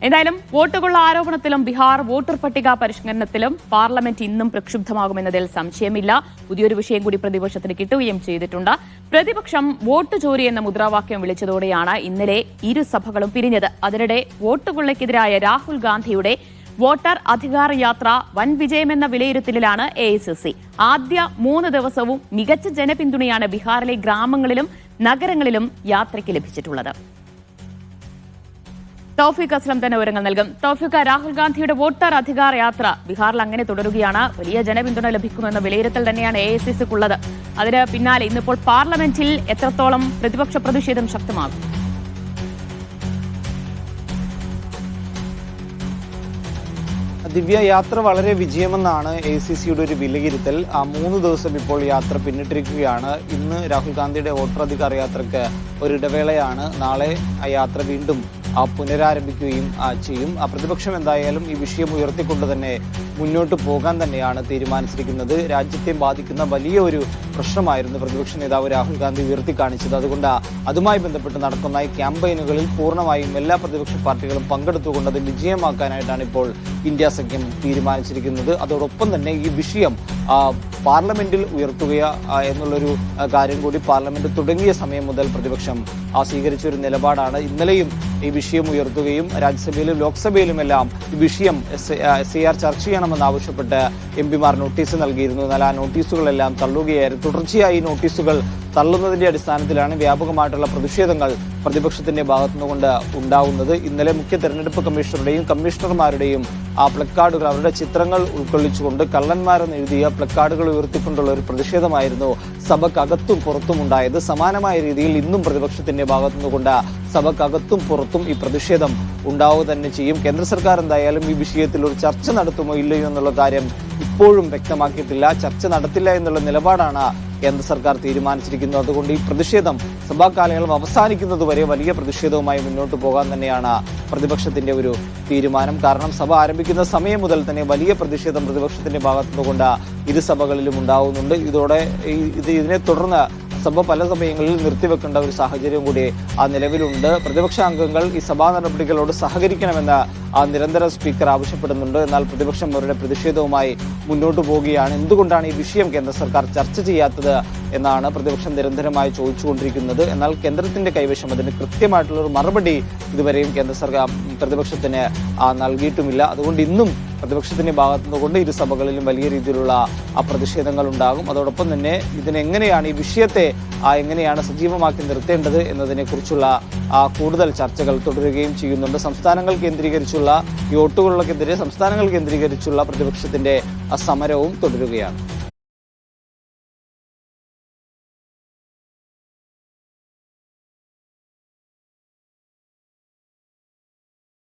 എന്തായാലും വോട്ടുകളുടെ ആരോപണത്തിലും ബീഹാർ വോട്ടർ പട്ടിക പരിഷ്കരണത്തിലും പാർലമെന്റ് ഇന്നും പ്രക്ഷുബ്ധമാകുമെന്നതിൽ സംശയമില്ല. പുതിയൊരു വിഷയം കൂടി പ്രതിപക്ഷത്തിന് കിട്ടുകയും ചെയ്തിട്ടുണ്ട്. പ്രതിപക്ഷം വോട്ട് ചോരി എന്ന മുദ്രാവാക്യം വിളിച്ചതോടെയാണ് ഇന്നലെ ഇരു സഭകളും പിരിഞ്ഞത്. അതിനിടെ വോട്ടുകൊള്ളയ്ക്കെതിരായ രാഹുൽ ഗാന്ധിയുടെ വോട്ടർ അധികാർ യാത്ര വൻ വിജയമെന്ന വിലയിരുത്തലിലാണ് AICC. ആദ്യ 3 ദിവസവും മികച്ച ജനപിന്തുണയാണ് ബീഹാറിലെ ഗ്രാമങ്ങളിലും നഗരങ്ങളിലും യാത്രയ്ക്ക് ലഭിച്ചിട്ടുള്ളത്. തൗഫീഖ് അസ്ലം തന്നെ വിവരങ്ങൾ നൽകും. തൗഫീഖ്, രാഹുൽ ഗാന്ധിയുടെ വോട്ടർ അധികാർ യാത്ര ബീഹാറിൽ അങ്ങനെ തുടരുകയാണ്. വലിയ ജനപിന്തുണ ലഭിക്കുമെന്ന വിലയിരുത്തൽ തന്നെയാണ് AICCക്കുള്ളത്. അതിന് പിന്നാലെ ഇന്നിപ്പോൾ പാർലമെന്റിൽ എത്രത്തോളം പ്രതിപക്ഷ പ്രതിഷേധം ശക്തമാകും? ദിവ്യ, യാത്ര വളരെ വിജയമെന്നാണ് AICCയുടെ ഒരു വിലയിരുത്തൽ. 3 ദിവസം ഇപ്പോൾ യാത്ര പിന്നിട്ടിരിക്കുകയാണ്. ഇന്ന് രാഹുൽ ഗാന്ധിയുടെ വോട്ടർ യാത്രയ്ക്ക് ഒരിടവേളയാണ്. നാളെ ആ യാത്ര വീണ്ടും പുനരാരംഭിക്കുകയും ചെയ്യും. പ്രതിപക്ഷം എന്തായാലും ഈ വിഷയം ഉയർത്തിക്കൊണ്ട് തന്നെ മുന്നോട്ട് പോകാൻ തന്നെയാണ് തീരുമാനിച്ചിരിക്കുന്നത്. രാജ്യത്തെ ബാധിക്കുന്ന വലിയ ഒരു പ്രശ്നമായിരുന്നു പ്രതിപക്ഷ നേതാവ് രാഹുൽ ഗാന്ധി ഉയർത്തിക്കാണിച്ചത്. അതുകൊണ്ട് അതുമായി ബന്ധപ്പെട്ട് നടക്കുന്ന ഈ ക്യാമ്പയിനുകളിൽ പൂർണ്ണമായും എല്ലാ പ്രതിപക്ഷ പാർട്ടികളും പങ്കെടുത്തുകൊണ്ട് അത് വിജയമാക്കാനായിട്ടാണ് ഇപ്പോൾ ഇന്ത്യ സഖ്യം തീരുമാനിച്ചിരിക്കുന്നത്. അതോടൊപ്പം തന്നെ ഈ വിഷയം പാർലമെന്റിൽ ഉയർത്തുക എന്നുള്ളൊരു കാര്യം കൂടി പാർലമെന്റ് തുടങ്ങിയ സമയം മുതൽ പ്രതിപക്ഷം സ്വീകരിച്ച ഒരു നിലപാടാണ്. ഇന്നലെയും ഈ വിഷയം ഉയർത്തുകയും രാജ്യസഭയിലും ലോക്സഭയിലുമെല്ലാം ഈ വിഷയം SAR ചർച്ച ചെയ്യണമെന്നാവശ്യപ്പെട്ട് MP-മാർ നോട്ടീസ് നൽകിയിരുന്നു. എന്നാൽ ആ നോട്ടീസുകളെല്ലാം തള്ളുകയായിരുന്നു. തുടർച്ചയായി നോട്ടീസുകൾ തള്ളുന്നതിന്റെ അടിസ്ഥാനത്തിലാണ് വ്യാപകമായിട്ടുള്ള പ്രതിഷേധങ്ങൾ പ്രതിപക്ഷത്തിന്റെ ഭാഗത്തുനിന്നുകൊണ്ട് ഉണ്ടാവുന്നത്. ഇന്നലെ മുഖ്യ തെരഞ്ഞെടുപ്പ് കമ്മീഷണറുടെയും കമ്മീഷണർമാരുടെയും പ്ലക്കാർഡുകൾ, അവരുടെ ചിത്രങ്ങൾ ഉൾക്കൊള്ളിച്ചുകൊണ്ട് കള്ളന്മാരെന്ന് എഴുതിയ പ്ലക്കാർഡുകൾ ഉയർത്തിക്കൊണ്ടുള്ള ഒരു പ്രതിഷേധമായിരുന്നു സഭക്കകത്തും പുറത്തും ഉണ്ടായത്. സമാനമായ രീതിയിൽ ഇന്നും പ്രതിപക്ഷത്തിന്റെ ഭാഗത്തുനിന്നുകൊണ്ട് സഭക്കകത്തും പുറത്തും ഈ പ്രതിഷേധം ഉണ്ടാവുക തന്നെ ചെയ്യും. കേന്ദ്ര സർക്കാർ എന്തായാലും ഈ വിഷയത്തിൽ ഒരു ചർച്ച നടത്തുമോ ഇല്ലയോ എന്നുള്ള കാര്യം ഇപ്പോഴും വ്യക്തമാക്കിയിട്ടില്ല. ചർച്ച നടത്തില്ല എന്നുള്ള നിലപാടാണ് കേന്ദ്ര സർക്കാർ തീരുമാനിച്ചിരിക്കുന്നത്. അതുകൊണ്ട് ഈ പ്രതിഷേധം സഭാ കാലയളവ് അവസാനിക്കുന്നതുവരെ വലിയ പ്രതിഷേധവുമായി മുന്നോട്ട് പോകാൻ തന്നെയാണ് പ്രതിപക്ഷത്തിന്റെ ഒരു തീരുമാനം. കാരണം സഭ ആരംഭിക്കുന്ന സമയം മുതൽ തന്നെ വലിയ പ്രതിഷേധം പ്രതിപക്ഷത്തിന്റെ ഭാഗത്തുനിന്നുകൊണ്ട് ഇരു സഭകളിലും ഉണ്ടാവുന്നുണ്ട്. ഇതിനെ തുടർന്ന് സഭ പല സമയങ്ങളിൽ നിർത്തിവെക്കേണ്ട ഒരു സാഹചര്യം കൂടി നിലവിലുണ്ട്. പ്രതിപക്ഷ അംഗങ്ങൾ ഈ സഭാ നടപടികളോട് സഹകരിക്കണമെന്ന് നിരന്തരം സ്പീക്കർ ആവശ്യപ്പെടുന്നുണ്ട്. എന്നാൽ പ്രതിപക്ഷം അവരുടെ പ്രതിഷേധവുമായി മുന്നോട്ട് പോവുകയാണ്. എന്തുകൊണ്ടാണ് ഈ വിഷയം കേന്ദ്ര സർക്കാർ ചർച്ച ചെയ്യാത്തത് എന്നാണ് പ്രതിപക്ഷം നിരന്തരമായി ചോദിച്ചുകൊണ്ടിരിക്കുന്നത്. എന്നാൽ കേന്ദ്രത്തിന്റെ കൈവശം അതിന് കൃത്യമായിട്ടുള്ള ഒരു മറുപടി ഇതുവരെയും കേന്ദ്ര സർക്കാർ പ്രതിപക്ഷത്തിന് നൽകിയിട്ടുമില്ല. അതുകൊണ്ട് ഇന്നും പ്രതിപക്ഷത്തിന്റെ ഭാഗത്തുനിന്നുകൊണ്ട് ഇരു സഭകളിലും വലിയ രീതിയിലുള്ള പ്രതിഷേധങ്ങൾ ഉണ്ടാകും. അതോടൊപ്പം തന്നെ ഇതിനെങ്ങനെയാണ് ഈ വിഷയത്തെ എങ്ങനെയാണ് സജീവമാക്കി നിർത്തേണ്ടത് എന്നതിനെ കുറിച്ചുള്ള കൂടുതൽ ചർച്ചകൾ തുടരുകയും ചെയ്യുന്നുണ്ട്. സംസ്ഥാനങ്ങൾ കേന്ദ്രീകരിച്ചുള്ള ഈ വോട്ടുകൾക്കെതിരെ സംസ്ഥാനങ്ങൾ കേന്ദ്രീകരിച്ചുള്ള പ്രതിപക്ഷത്തിന്റെ സമരവും തുടരുകയാണ്.